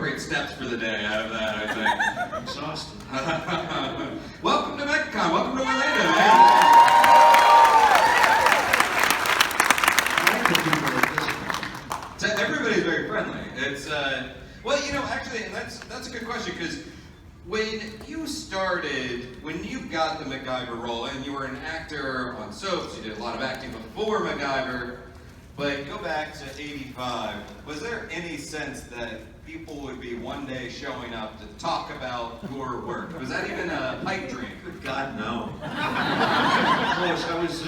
appropriate steps for the day out of that, I think. I'm exhausted. Welcome to MegaCon. Welcome to Orlando, man. So everybody's very friendly. It's well, you know, actually, and that's a good question, because when you started, when you got the MacGyver role, and you were an actor on soaps, you did a lot of acting before MacGyver, but go back to '85. Was there any sense that people would be one day showing up to talk about your work? Was that even a pipe dream? Good God, no. Close. I was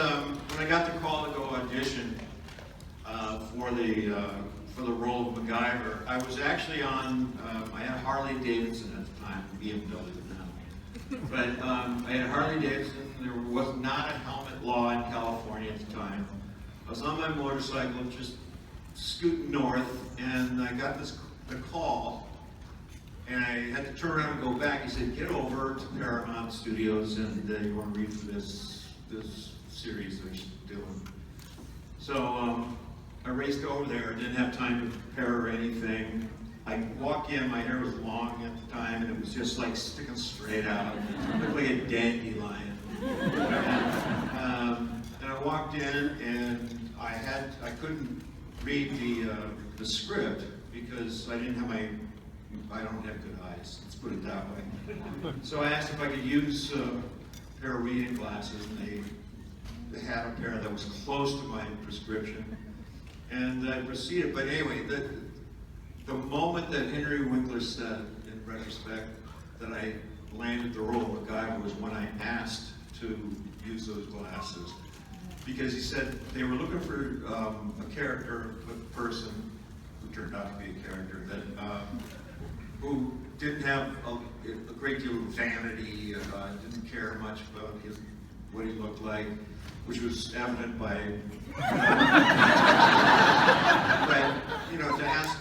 when I got the call to go audition for the role of MacGyver. I was actually on. I had Harley Davidson at the time, BMW now. But I had Harley Davidson. There was not a helmet law in California at the time. I was on my motorcycle, just scooting north, and I got the call, and I had to turn around and go back. He said, "Get over to Paramount Studios, and you want to read for this series they're doing." So I raced over there. Didn't have time to prepare or anything. I walk in. My hair was long at the time, and it was just like sticking straight out. It looked like a dandelion. And I walked in, and I couldn't read the script because I don't have good eyes, let's put it that way. So I asked if I could use a pair of reading glasses, and they had a pair that was close to my prescription. And I proceeded, but anyway, the moment that Henry Winkler said, in retrospect, that I landed the role of MacGyver was when I asked to use those glasses. Because he said they were looking for a character, a person, who turned out to be a character, that who didn't have a great deal of vanity, didn't care much about what he looked like, which was evident by, you know, to ask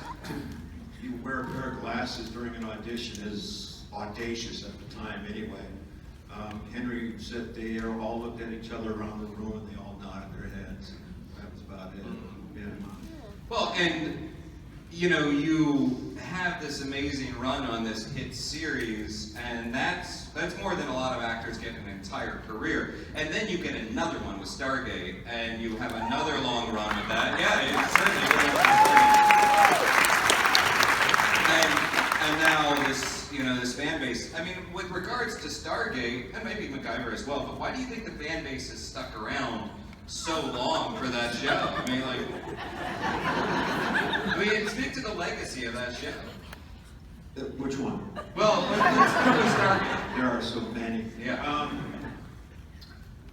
you wear a pair of glasses during an audition is audacious at the time anyway. Henry said they all looked at each other around the room and they all nodded their heads. That was about it. Yeah. Well, and you know, you have this amazing run on this hit series, and that's more than a lot of actors get an entire career. And then you get another one with Stargate, and you have another long run with that. Yeah, certainly. And now this, you know, this fan base. I mean, with regards to Stargate, and maybe MacGyver as well, but why do you think the fan base has stuck around so long for that show? I mean, speak to the legacy of that show. Which one? Well, let's start with Stargate. There are so many. Yeah.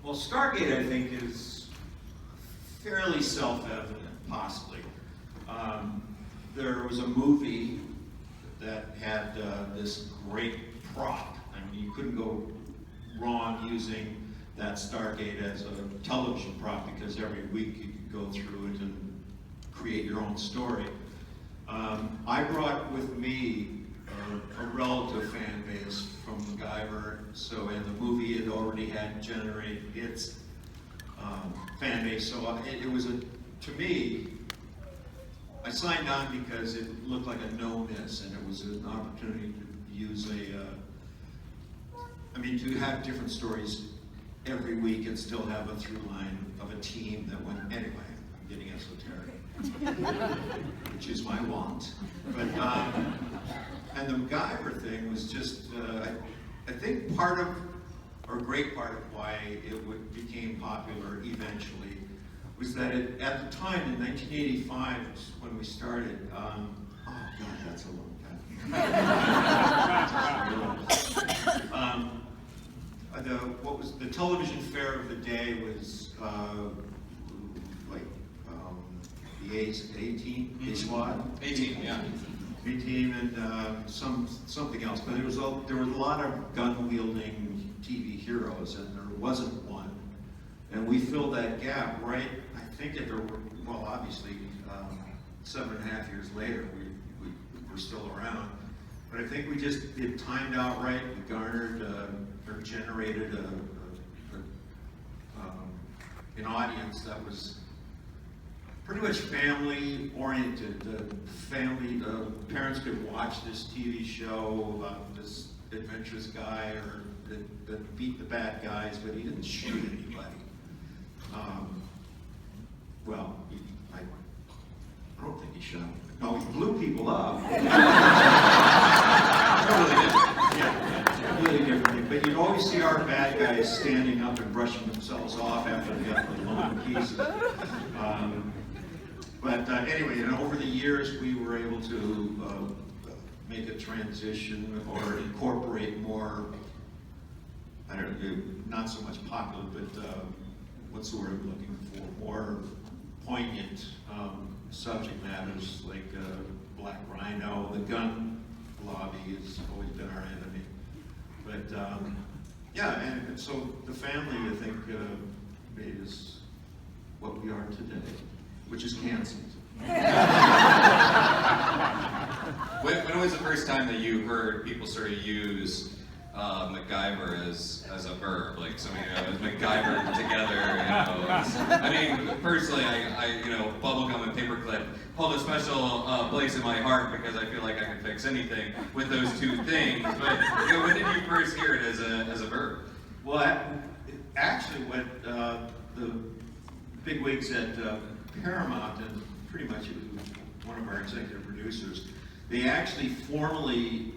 Well, Stargate, I think, is fairly self-evident, possibly. There was a movie that had this great prop. I mean, you couldn't go wrong using that Stargate as a television prop, because every week you could go through it and create your own story. I brought with me a relative fan base from MacGyver, and the movie had already had generated its fan base, so it was to me, I signed on because it looked like a no-miss, and it was an opportunity to use to have different stories every week and still have a through line of a team that went, anyway, I'm getting esoteric, which is my want. But, and the MacGyver thing was just, I think a great part of why it became popular eventually was that at the time in 1985, when we started, oh God, that's a long time. The television fare of the day was the A-team, A-SWAT? A-team, yeah. A-team and something else, but there was a lot of gun-wielding TV heroes, and there wasn't one. And we filled that gap right, I think obviously 7.5 years later, we were still around. But I think it timed out right. We garnered or generated an audience that pretty much family oriented. The parents could watch this TV show about this adventurous guy or that beat the bad guys, but he didn't shoot anybody. I don't think he shot. No, he blew people up. Totally different. Yeah, completely different. But you'd always see our bad guys standing up and brushing themselves off after they got blown to pieces. But anyway, over the years, we were able to make a transition or incorporate more, I don't know, not so much popular, but what's the word I'm looking for? More poignant subject matters like Black Rhino. The gun lobby has always been our enemy. But yeah, and so the family, I think, made us what we are today, which is canceled. When was the first time that you heard people sort of use MacGyver as a verb, like something MacGyver together? I mean, personally, I bubblegum and paperclip hold a special place in my heart because I feel like I can fix anything with those two things. But when did you first hear it as a verb? Well, actually, what the bigwigs at Paramount, and pretty much it was one of our executive producers, they actually formally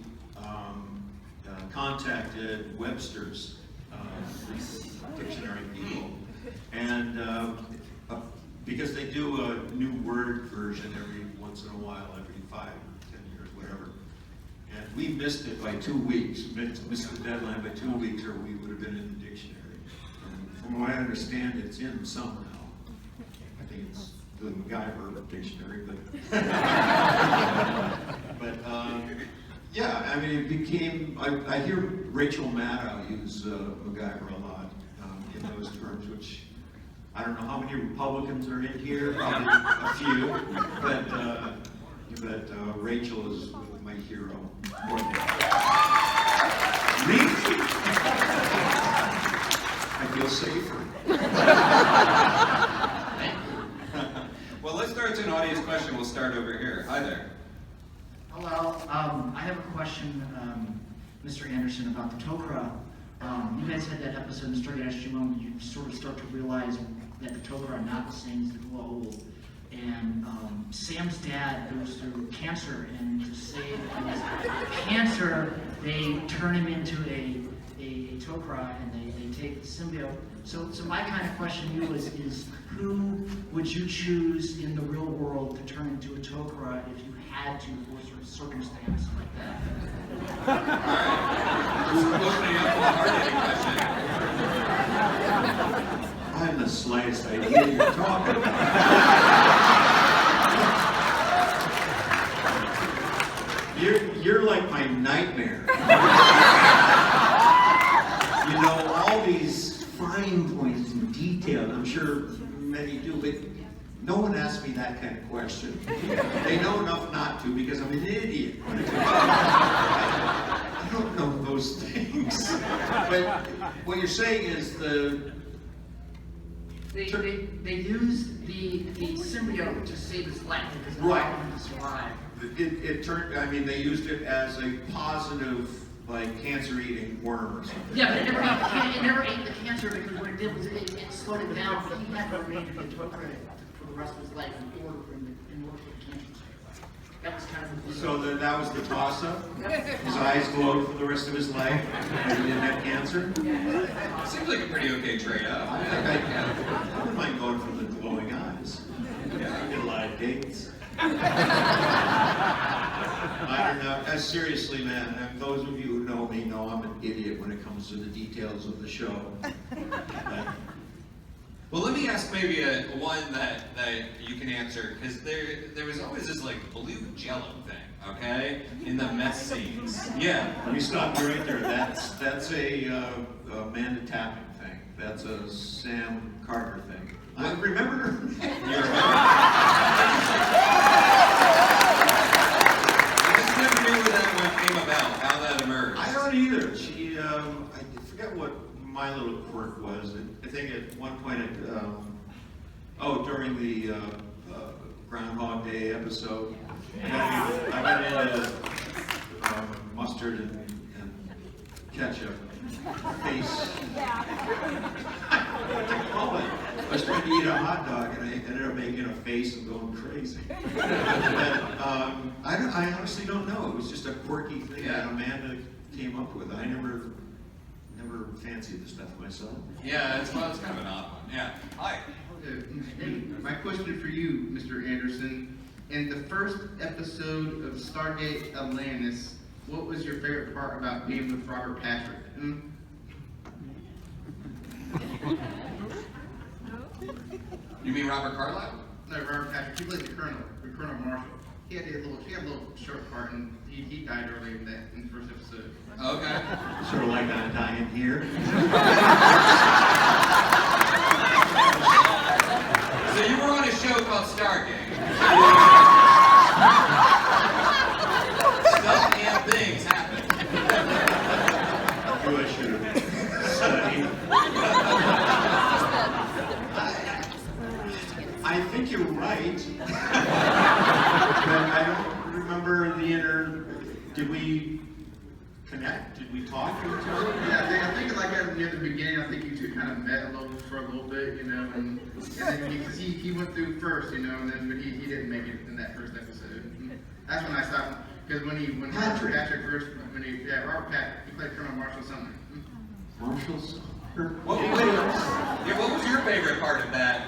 contacted Webster's dictionary people, and because they do a new word version every once in a while, every 5 or 10 years, whatever. And we missed it by 2 weeks, missed the deadline by 2 weeks, or we would have been in the dictionary. And from what I understand, it's in some now. I think it's the MacGyver dictionary, but yeah, I mean, it became. I hear Rachel Maddow use MacGyver a lot in those terms, which I don't know how many Republicans are in here, probably a few, but Rachel is my hero. Really? I feel safer. Well, let's start to an audience question. We'll start over here. Hi there. Hello. I have a question, Mr. Anderson, about the Tok'ra. You guys had that episode, Mr. Yashimon, you sort of start to realize that the Tok'ra are not the same as the Goa'uld. And Sam's dad goes through cancer, and to save his cancer, they turn him into a Tok'ra, and they take the symbiote. So my kind of question to you is who would you choose in the real world to turn into a Tok'ra if you had to for a circumstance like that? All right. Just opening up the hard-hitting question. I have the slightest idea what you're talking about. You're like my nightmare. All these fine points and detail, I'm sure many do, but no one asks me that kind of question. They know enough not to because I'm an idiot. I don't know those things. But what you're saying is They used the symbiote to save his life because it allowed him to survive. It turned. I mean, they used it as a positive, like cancer-eating worm or something. Yeah, but it never ate the cancer because what it did was it slowed it down. But he had to remain to be a Tok'ra for the rest of his life in order for the cancer to survive. That was kind of the So that was the toss-up? His eyes glowed for the rest of his life and he didn't have cancer? Seems like a pretty okay trade-off. I wouldn't mind going for the glowing eyes. Yeah, I get a lot of dates. I don't know. Seriously, man, those of you who know me know I'm an idiot when it comes to the details of the show. Well, let me ask maybe one that you can answer, because there was always this like blue jello thing, okay, in the mess scenes. Yeah. Let me stop you right there. That's a Amanda Tapping thing. That's a Sam Carter thing. I remember her. You remember? I just never knew where that one came about, how that emerged. I don't either. She, I forget what my little quirk was. I think at one point, during the Groundhog Day episode. I got into mustard and ketchup. Face. I was trying to eat a hot dog and I ended up making a face and going crazy. But, I honestly don't know. It was just a quirky thing that Amanda came up with. I never fancied the stuff myself. Yeah, it's kind of an odd one. Yeah. Hi. My question for you, Mr. Anderson, in the first episode of Stargate Atlantis, what was your favorite part about being with Robert Patrick? You mean Robert Carlyle? No, Robert Patrick. He played the Colonel Marshall. He had a little short part, and he died early in the first episode. Okay. Sort of like I'm dying here. So you were on a show called Stargate. Stuff and things happen. Who I should have studied. I think you're right. But I don't remember the inner. Did we connect? Did we talk to each other? Yeah, I think like near the beginning, I think you two kind of met for a little bit, you know, and then because he went through first, you know, and then but he didn't make it in that first episode. That's when I stopped because when Patrick. Robert Patrick, he played Colonel Marshall Sumner. Marshall's. What was your favorite part of that?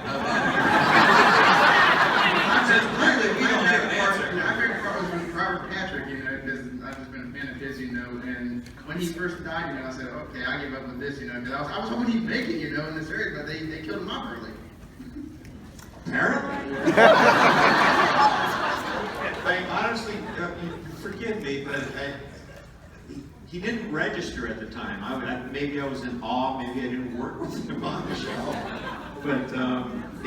Since clearly we don't have an answer. My favorite part was when Robert Patrick, you know, because I've just been a fan of his, you know, and when he first died, you know, I said, okay, I give up with this, you know, because I was hoping he'd make it, you know, in this area, but they killed him off early. Apparently. I honestly, forgive me, but he didn't register at the time. Maybe I was in awe, maybe I didn't work with him on the show. But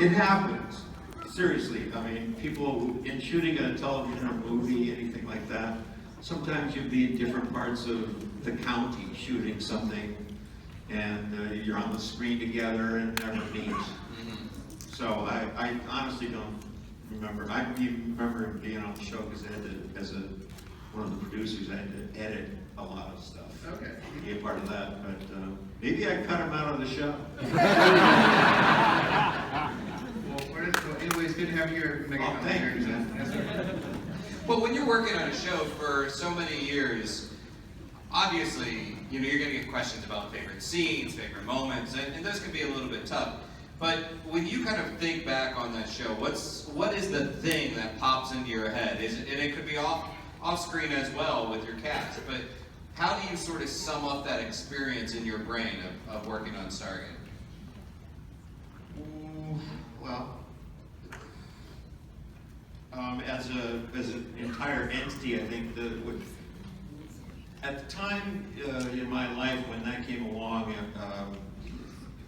it happens. Seriously, I mean, people, in shooting a television or movie, anything like that, sometimes you'll be in different parts of the county shooting something, and you're on the screen together and never meet. So I honestly don't remember. I remember being on the show because I had to, as one of the producers, I had to edit a lot of stuff. Okay. To be a part of that, but maybe I cut him out of the show. Well, anyway, it's good to have you here. Oh, thank you, man. Well, when you're working on a show for so many years, obviously, you know, you're going to get questions about favorite scenes, favorite moments, and those can be a little bit tough. But when you kind of think back on that show, what is the thing that pops into your head? And it could be off screen as well with your cast, but how do you sort of sum up that experience in your brain of working on Stargate? Well, as an entire entity, I think at the time in my life when that came along,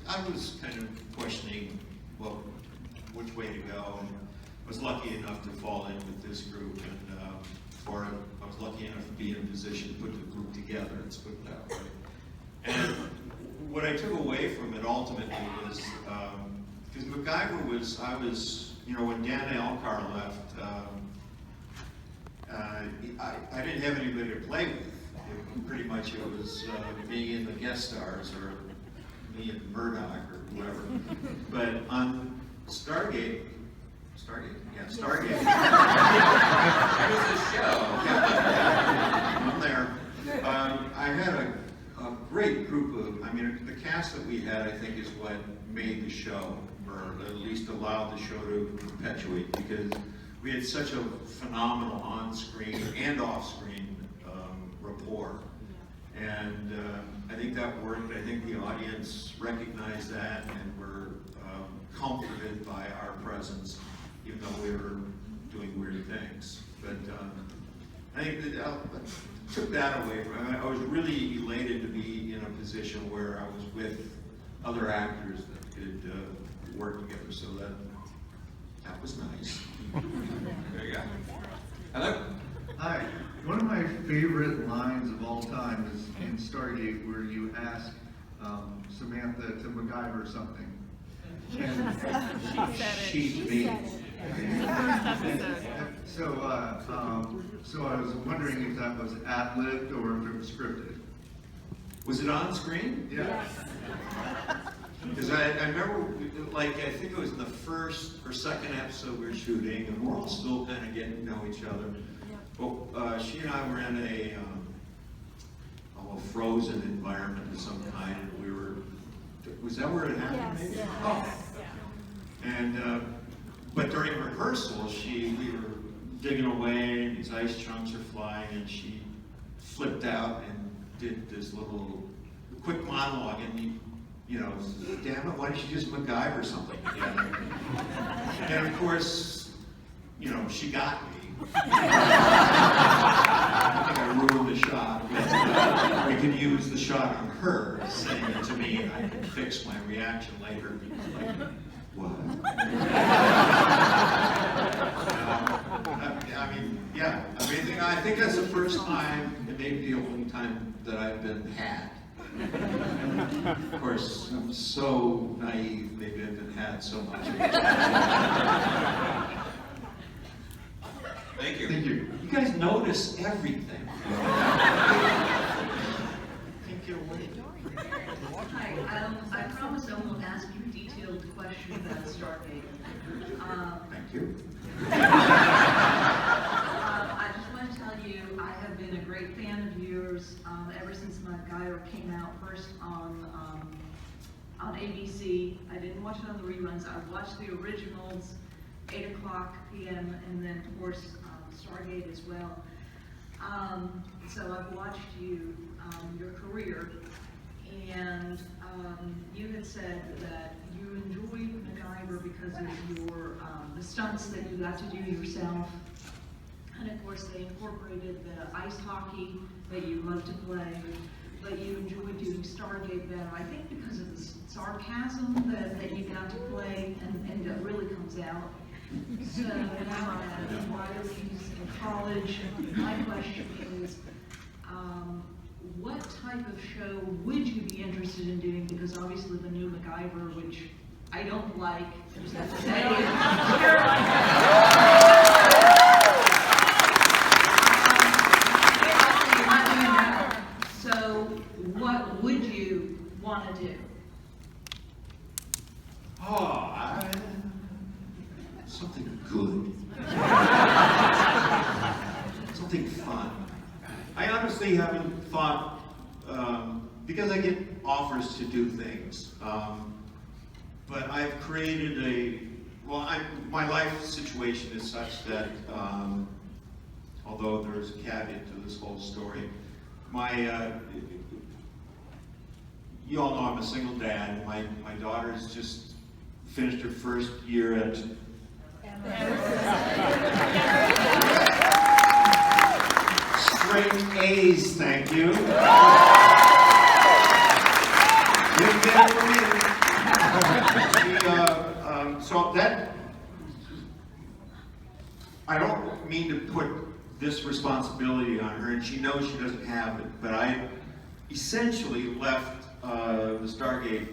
I was kind of questioning, well, which way to go. And I was lucky enough to fall in with this group, and I was lucky enough to be in a position to put the group together. Let's put it that way. And what I took away from it ultimately was, because MacGyver was, you know, when Dan Elcar left, I didn't have anybody to play with. Pretty much it was me and the guest stars, or me and Murdoch, or whoever. But on Stargate, it was a show. I'm there. I had a great group of, I mean, the cast that we had, I think, is what made the show, or at least allowed the show to perpetuate, because we had such a phenomenal on-screen and off-screen rapport. And I think that worked. I think the audience recognized that and were comforted by our presence, even though we were doing weird things. But I think that I took that away from me. I was really elated to be in a position where I was with other actors that could work together, so that was nice. There you go. Hello? Hi. One of my favorite lines of all time is in Stargate, where you ask Samantha to MacGyver something. And She's me. So I was wondering if that was ad-libbed or if it was scripted. Was it on screen? Yeah. Because I remember, like, I think it was the first or second episode we were shooting, and we're all still kind of getting to know each other. But she and I were in a frozen environment of some kind, and we were, was that where it happened? Yes. Maybe? Yeah. Oh. And, but during rehearsal, we were digging away, and these ice chunks are flying, and she flipped out and did this little quick monologue, and you know, damn it, why don't you just MacGyver something together? And of course, you know, she got me. I think I ruined the shot. We could use the shot on her saying it to me, and I could fix my reaction later. Like, what? I mean, yeah. I think that's the first time, and maybe the only time, that I've been had. Of course, I'm so naive, maybe I've been had so much. Thank you. Thank you. You guys notice everything. Can't get away. Hi, I promise I won't ask you a detailed question about Stargate. Thank you. I just want to tell you, I have been a great fan of yours ever since MacGyver came out first on ABC. I didn't watch it on the reruns. I watched the originals, 8 o'clock p.m., and then, of course, Stargate as well. So I've watched you, your career, and you had said that you enjoyed MacGyver because of your the stunts that you got to do yourself, and of course they incorporated the ice hockey that you love to play, but you enjoyed doing Stargate better. I think because of the sarcasm that you got to play, and that really comes out. So now that Wiley's in college, my question is, what type of show would you be interested in doing? Because obviously the new MacGyver, which I don't like, I just have to say, so what would you want to do? Something good. Something fun. I honestly haven't thought, because I get offers to do things, but I've created my life situation is such that, although there's a caveat to this whole story, you all know I'm a single dad. My daughter's just finished her first year at straight A's, thank you. Didn't get it for me. So that, I don't mean to put this responsibility on her, and she knows she doesn't have it, but I essentially left the Stargate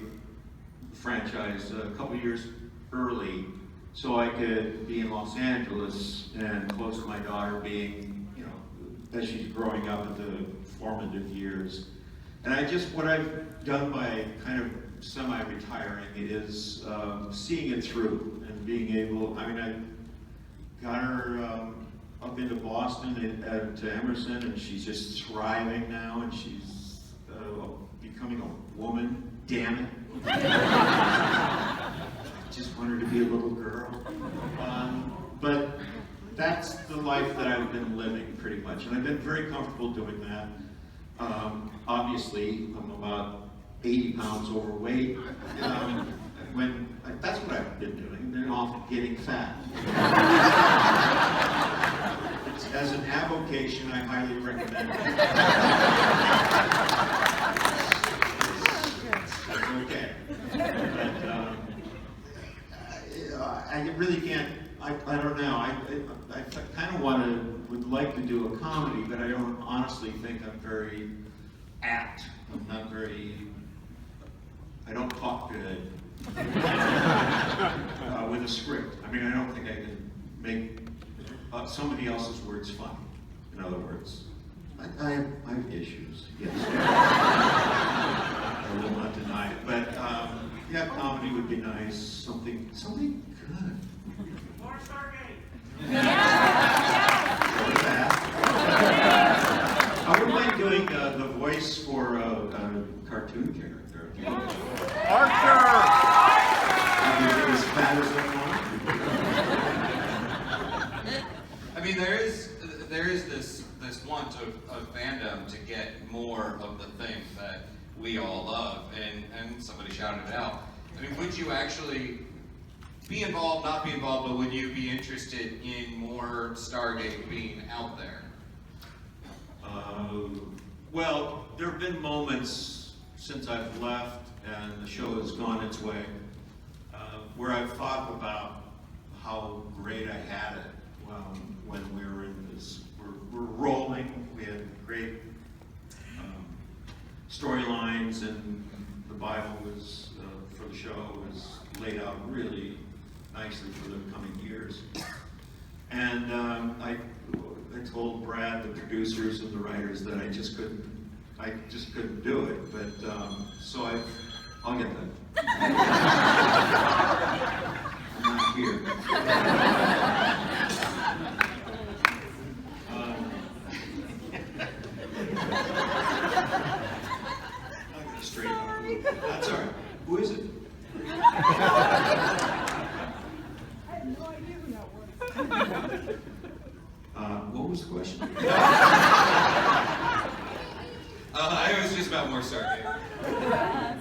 franchise a couple years early so I could be in Los Angeles and close to my daughter being, you know, as she's growing up at the formative years. And what I've done by kind of semi-retiring is seeing it through and being able, I got her up into Boston at Emerson, and she's just thriving now, and she's becoming a woman, damn it. Just want her to be a little girl. But that's the life that I've been living pretty much, and I've been very comfortable doing that. Obviously, I'm about 80 pounds overweight. That's what I've been doing, then off getting fat. As an avocation, I highly recommend it. It's okay. But I really can't, I don't know. I kind of would like to do a comedy, but I don't honestly think I'm very apt. I'm not very, I don't talk good with a script. I don't think I can make somebody else's words funny. In other words, I have issues, yes. I will not deny it, but yeah, comedy would be nice, something good. More Stargate. Or that. I wouldn't mind doing the voice for a cartoon character. Archer! As bad as that one. I mean, there is this want of fandom to get more of the things that we all love, and somebody shouted it out. I mean, would you actually be involved, not be involved, but would you be interested in more Stargate being out there? Well, there have been moments since I've left and the show has gone its way, where I've thought about how great I had it when we were in this. We're rolling. We had great storylines, and the Bible was for the show was laid out really nicely for the coming years. And I told Brad, the producers and the writers, that I just couldn't do it. But so I'll get that. I'm not here. I got straight up. That's all right. Who is it? I have no idea who that was. What was the question? It was just about more Stargate.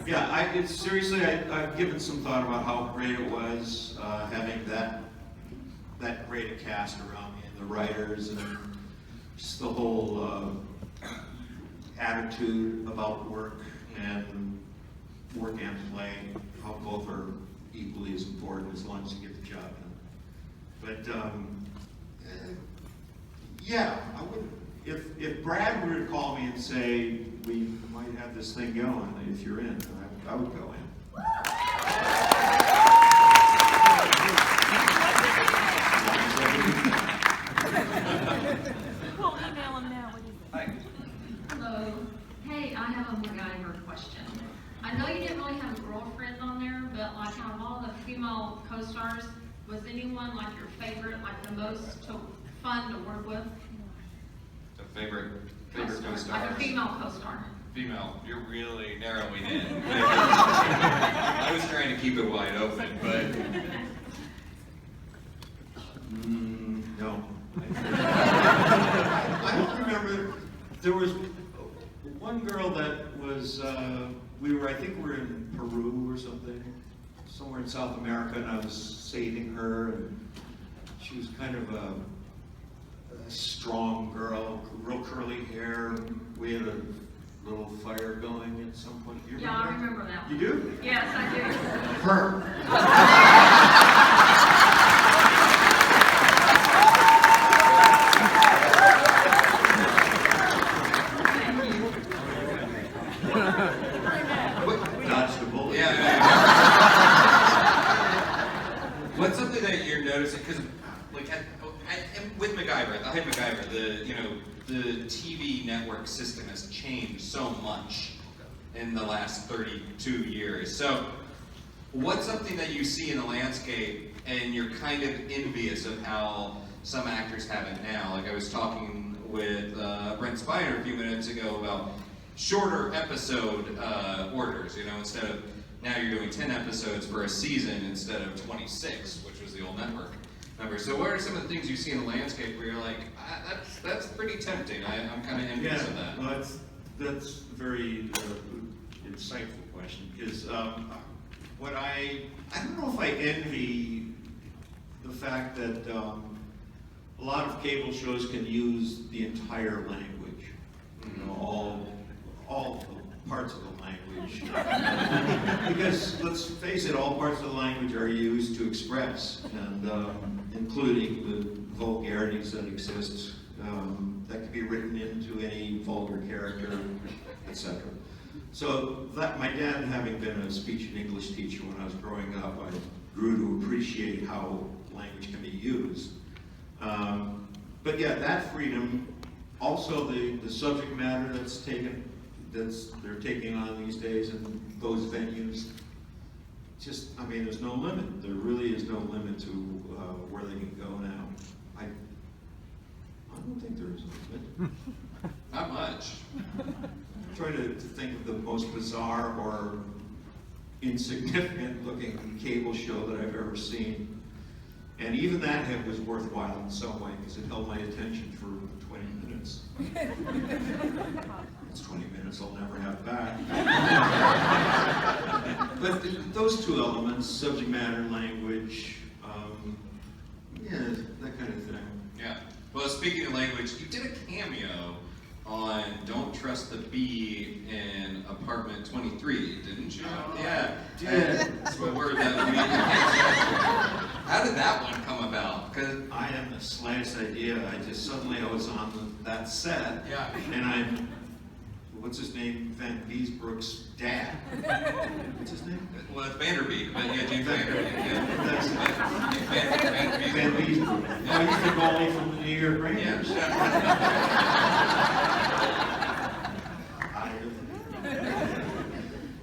Yeah, seriously, I've given some thought about how great it was having that great a cast around me, and the writers, and just the whole attitude about work and play, how both are equally as important as long as you get the job done. But yeah, I would. If Brad were to call me and say we might have this thing going, if you're in, I would go in. We'll email him now. What do you think? Hi. Hello. Hey, I have a MacGyver question. I know you didn't really have a girlfriend on there, but like out of all the female co-stars, was anyone like your favorite, like the most fun to work with? The favorite co-star. Like a female co-star. Female, you're really narrowing in. I was trying to keep it wide open, but No. I don't remember. There was one girl that was, I think we were in Peru or something, somewhere in South America, and I was saving her, and she was kind of a strong girl, real curly hair. We had a little fire going at some point. You Yeah, I remember that You one. do? Yes, I do. Her. Dodged a bullet. yeah. What's something that you're noticing? Because like with MacGyver, at the height of MacGyver, the TV network system has changed so much in the last 32 years. So, what's something that you see in the landscape and you're kind of envious of how some actors have it now? Like I was talking with Brent Spiner a few minutes ago about shorter episode orders. Instead of now you're doing 10 episodes for a season instead of 26, which was the old network number. So what are some of the things you see in the landscape where you're like, that's pretty tempting. I'm kind of envious of that. Well, that's a very insightful question, because I don't know if I envy the fact that a lot of cable shows can use the entire language, all the parts of the language. Because let's face it, all parts of the language are used to express, and including the vulgarities that exist that can be written into any vulgar character, etc. So that my dad, having been a speech and English teacher when I was growing up, I grew to appreciate how language can be used. But yeah, that freedom, also the subject matter they're taking on these days in those venues, just, I mean, there's no limit. There really is no limit to where they can go now. I don't think there is a limit. Not much. I'm trying to think of the most bizarre or insignificant looking cable show that I've ever seen. And even that was worthwhile in some way because it held my attention for 20 minutes. It's 20 minutes I'll never have back. But those two elements, subject matter, language, yeah, that kind of thing. Yeah. Well, speaking of language, you did a cameo on Don't Trust the Bee in Apartment 23, didn't you? Yeah. That's what word that we How did that one come about? 'Cause I have the slightest idea. Suddenly I was on that set. Yeah. And what's his name? Van Beesbrook's dad. What's his name? well, it's Vanderbeek, but yeah, James Vanderbeek. Yeah. That's Vanderbeek. Van Beesbrook. Oh, he's the goalie from the New York Rangers.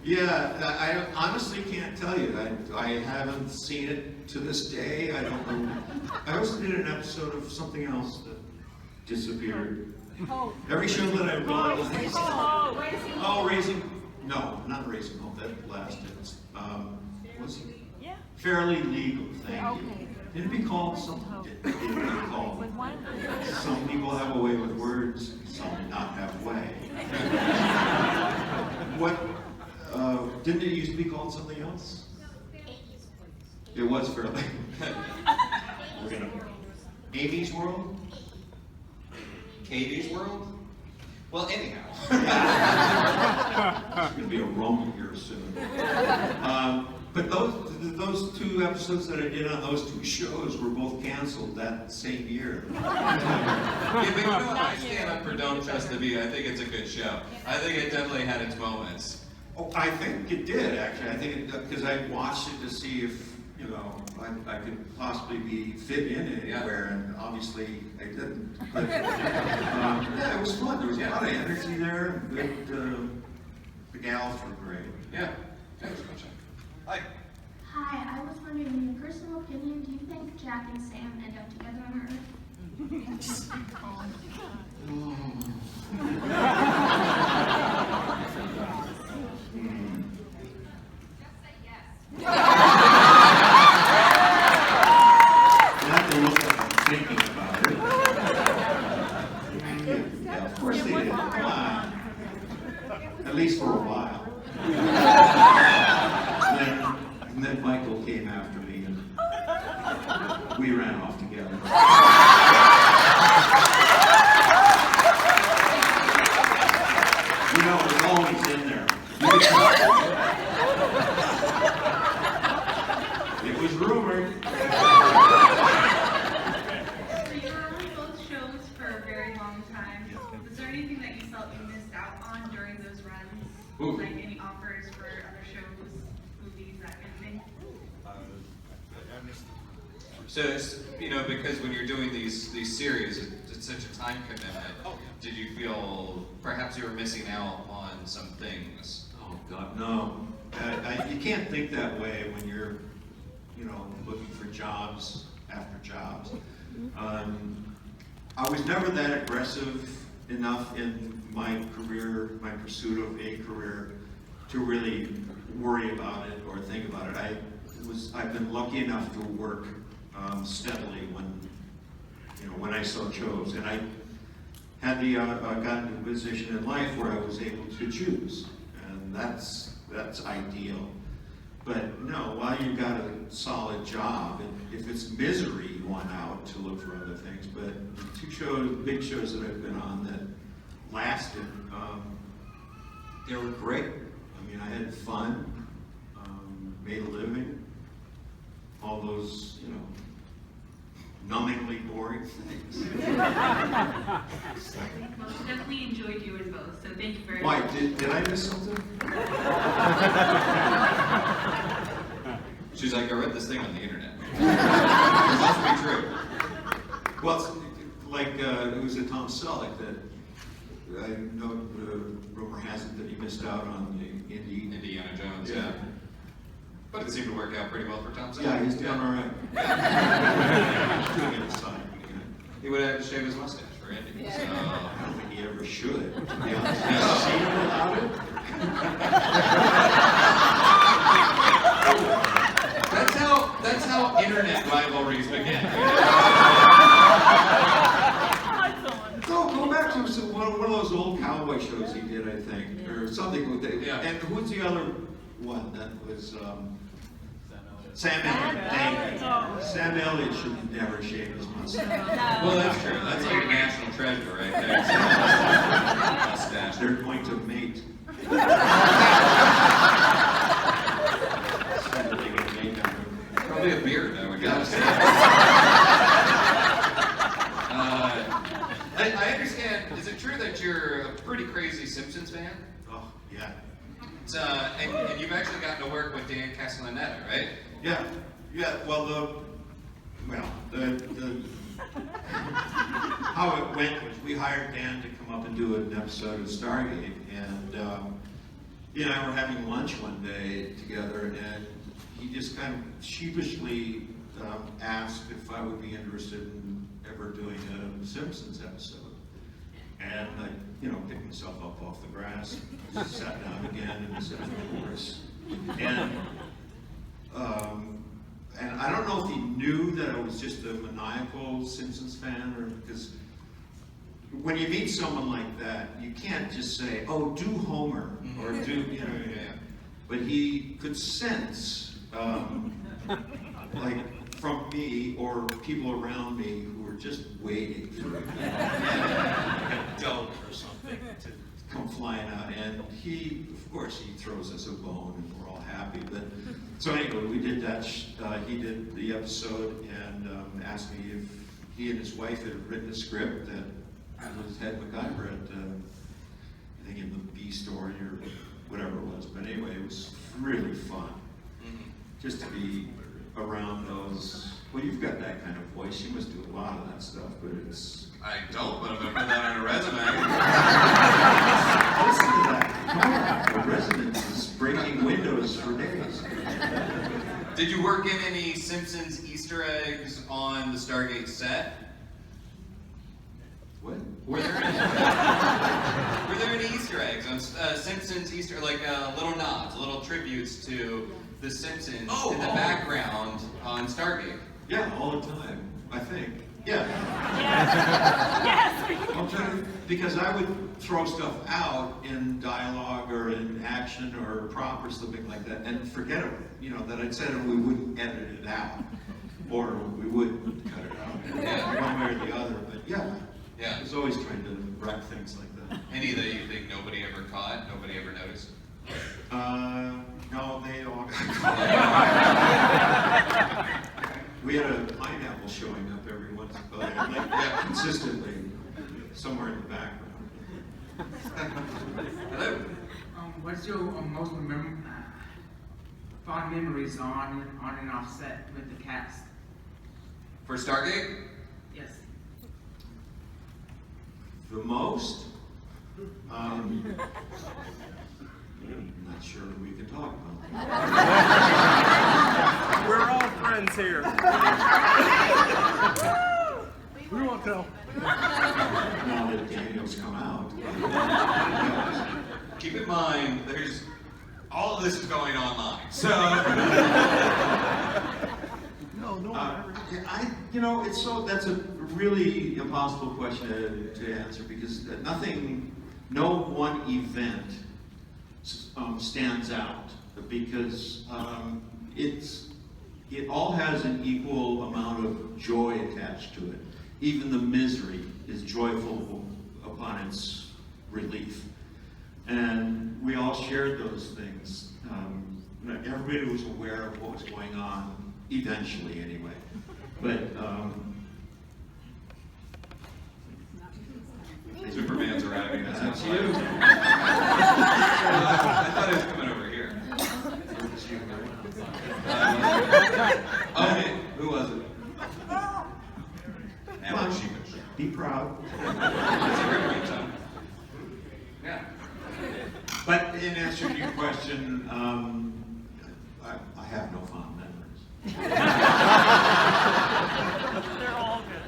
Yeah, I honestly can't tell you. I haven't seen it to this day. I don't know. I also did an episode of something else that disappeared. Every show that I've gone on. Raising. No, not Raising Hope. That lasted. Was it? Yeah. Fairly Legal. Thank you. Okay. Didn't it be called something? Didn't it be called? Some people have a way with words. Some do not have a way. What? Didn't it used to be called something else? It was Fairly. We're gonna. Amy's World? Katie's World? Well, anyhow. There's gonna be a rumble here soon. But those two episodes that I did on those two shows were both canceled that same year. Yeah, but you know what? I stand up for Don't Trust the Bee. I think it's a good show. I think it definitely had its moments. Oh, I think it did, actually. I think because I watched it to see if, I could possibly be fit in anywhere, and obviously I didn't. But, yeah, it was fun. There was a lot of energy there. Good, the gals were great. Yeah. Hi. Hi, I was wondering, in your personal opinion, do you think Jack and Sam end up together on Earth? You have to look like I'm thinking about it. Yeah, of course they did. Come on. At least for a while. And then Michael came after me and we ran off together. It was always in there. It was rumored. So you were on both shows for a very long time. Was there anything that you felt you missed out on during those runs? Ooh. Like any offers for other shows, movies, that kind of thing? So, because when you're doing these series, it's such a time commitment. Did you feel perhaps you were missing out on some things? Oh God, no. You can't think that way when you're, looking for jobs after jobs. I was never that aggressive enough in my career, my pursuit of a career, to really worry about it or think about it. I've been lucky enough to work steadily when I so chose, and I had got into a position in life where I was able to choose, and that's ideal. But no, while you've got a solid job, and if it's misery, you want out to look for other things. But the two big shows that I've been on that lasted, they were great. I mean, I had fun, made a living, all those, numbingly boring things. Well, she definitely enjoyed you in both, so thank you very Why, much. did I miss something? She's like, I read this thing on the internet. It must be true. Well, it's like it was a Tom Selleck that I know the rumor has it that he missed out on the Indiana Jones. Yeah. But it seemed to work out pretty well for Tom Selleck. Yeah, he's doing all right. He's doing it aside. He would have had to shave his mustache for Indy. I So. don't think he ever should, to be honest. Have you seen him without it? That's how internet rivalries begin. Go back to one of those old cowboy shows he did, I think, or something with it. Yeah. And who's the other one that was? Sam Elliott. Thank you. Sam Elliott should never shave his mustache. Well, that's true. That's like a national treasure right there. Mustache. They're going to mate. Probably a beard, I would guess. I understand. Is it true that you're a pretty crazy Simpsons fan? Oh, yeah. It's, and you've actually gotten to work with Dan Castellaneta, right? Yeah. Well, how it went was we hired Dan to come up and do an episode of Stargate, and he and I were having lunch one day together, and he just kind of sheepishly asked if I would be interested in ever doing a Simpsons episode. And I, picked myself up off the grass, just sat down again, and said, of course. And I don't know if he knew that I was just a maniacal Simpsons fan, or because when you meet someone like that, you can't just say, "Oh, do Homer," or do But he could sense, like from me or people around me who were just waiting for like a dope or something to come flying out, and he, of course, he throws us a bone, and we're all happy. But so anyway, we did that. He did the episode and asked me if he and his wife had written a script that was head MacGyver at I think in the B story or whatever it was. But anyway, it was really fun just to be around those. Well, you've got that kind of voice. You must do a lot of that stuff, but it's. I don't, but I'm going to put that on a resume. Listen to that. Come on. The resident is breaking windows for days. Did you work in any Simpsons Easter eggs on the Stargate set? What? Were there any Easter eggs on Simpsons Easter, like little nods, little tributes to the Simpsons in the background on Stargate? Yeah, all the time, I think. Yeah. Yes. I'm trying to, because I would throw stuff out in dialogue or in action or prop or something like that and forget it, that I'd said and we wouldn't edit it out. Or we would cut it out. One way or the other, but yeah. I was always trying to wreck things like that. Any that you think nobody ever caught, nobody ever noticed? No, they all got caught. We had a pineapple showing up every once in a while, consistently, somewhere in the background. Hello? What's your most fond memories on and off set with the cast? For Stargate? Yes. The most? I'm not sure we can talk about that. We're all friends here. We won't tell. Now that Daniel's come out. Keep in mind, all of this is going online, so. That's a really impossible question to answer because no one event stands out because it all has an equal amount of joy attached to it. Even the misery is joyful upon its relief. And we all shared those things. Everybody was aware of what was going on, eventually anyway. But Superman's arriving. That's you. I thought he was coming over here. Who was it? Well, crowd. That's a great ringtone. Yeah. But in answer to your question, I have no fond memories. They're all good.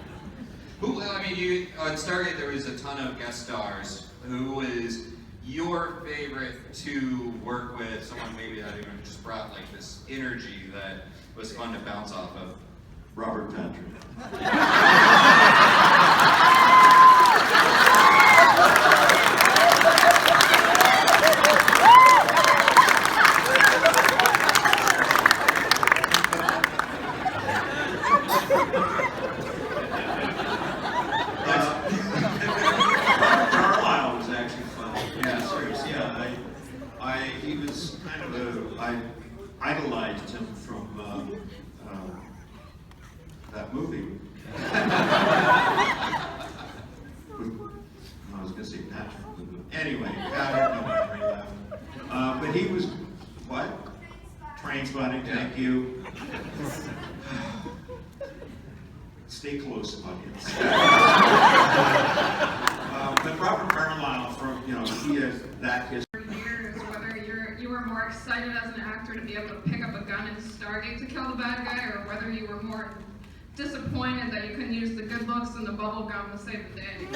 Who, I mean, you, on Stargate there was a ton of guest stars. Who was your favorite to work with? Someone maybe that even just brought like this energy that was fun to bounce off of. Robert Patrick. Carlisle was actually fun. Yeah, seriously. Yeah, he was kind of I idolized him from that movie. I was going to say Patrick. Anyway, I don't know memory left. But he was what? Train spotting. Thank you. Stay close, audience. But Robert Carlisle, from he has that history. Years, whether you were more excited as an actor to be able to pick up a gun in Stargate to kill the bad guy, or whether you were more disappointed that you couldn't use the good looks and the bubble gum to save the day.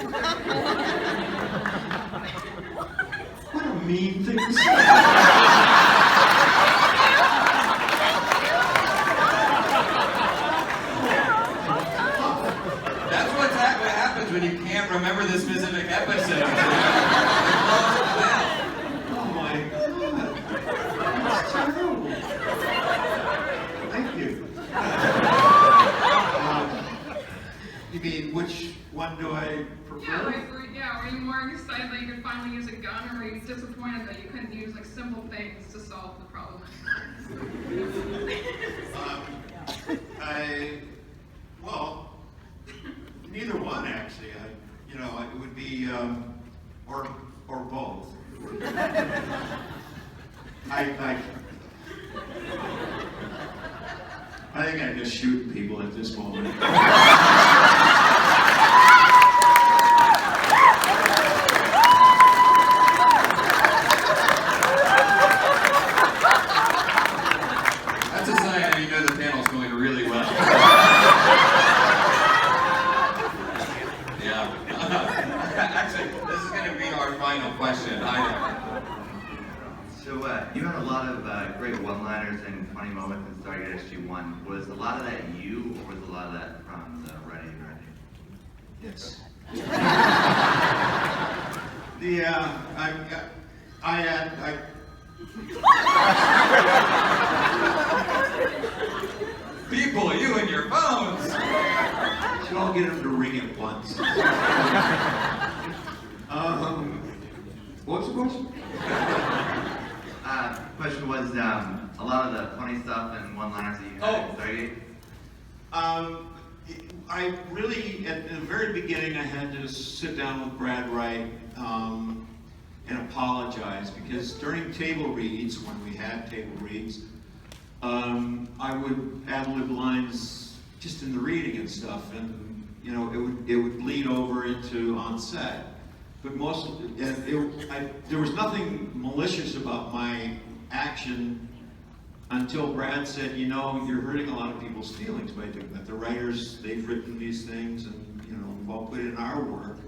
What a mean thing to say. What happens when you can't remember the specific episode. Oh my God. That's terrible. Thank you. You mean, which one do I prefer? Were you more excited that you could finally use a gun, or were you disappointed that you couldn't use like simple things to solve the problem? Well, neither one actually. It would be or both. I think I just shoot people at this moment. That's a sign that you know the panel's going really well. Yeah. Actually, this is going to be our final question. So you had a lot of great one-liners and funny moments in Stargate SG-1. Was a lot of that you, or was a lot of that from the writing? Yes. People, you and your phones! Should all get them to ring at once. What was the question? Question was a lot of the funny stuff and one-liners that you had in Stargate. I really, at the very beginning, I had to sit down with Brad Wright and apologize, because during table reads, when we had table reads, I would ad-lib lines just in the reading and stuff, and it would bleed over into on set. But there was nothing malicious about my action until Brad said, you're hurting a lot of people's feelings by doing that. The writers, they've written these things, and we've all put in our work,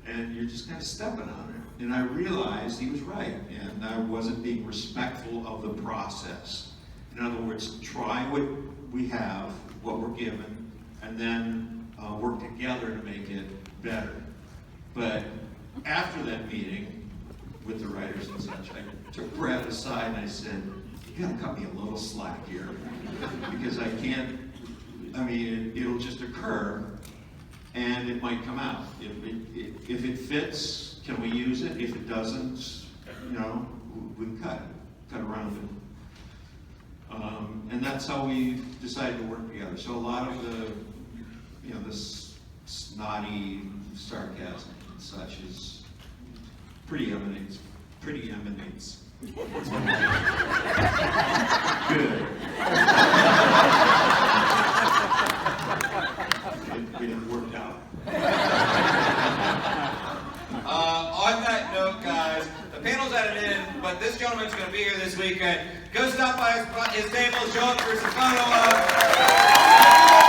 and you're just kind of stepping on it. And I realized he was right, and I wasn't being respectful of the process. In other words, try what we have, what we're given, and then work together to make it better. But after that meeting with the writers and such, I took Brad aside and I said, you gotta cut me a little slack here, because I can't, it'll just occur and it might come out. If it fits, can we use it? If it doesn't, we can cut around it. And that's how we decided to work together. So a lot of the, this snotty sarcasm and such is pretty emanates. Good. It worked out. On that note, guys, the panel's at an end, but this gentleman's going to be here this weekend. Go stop by his table, show up for some photo op.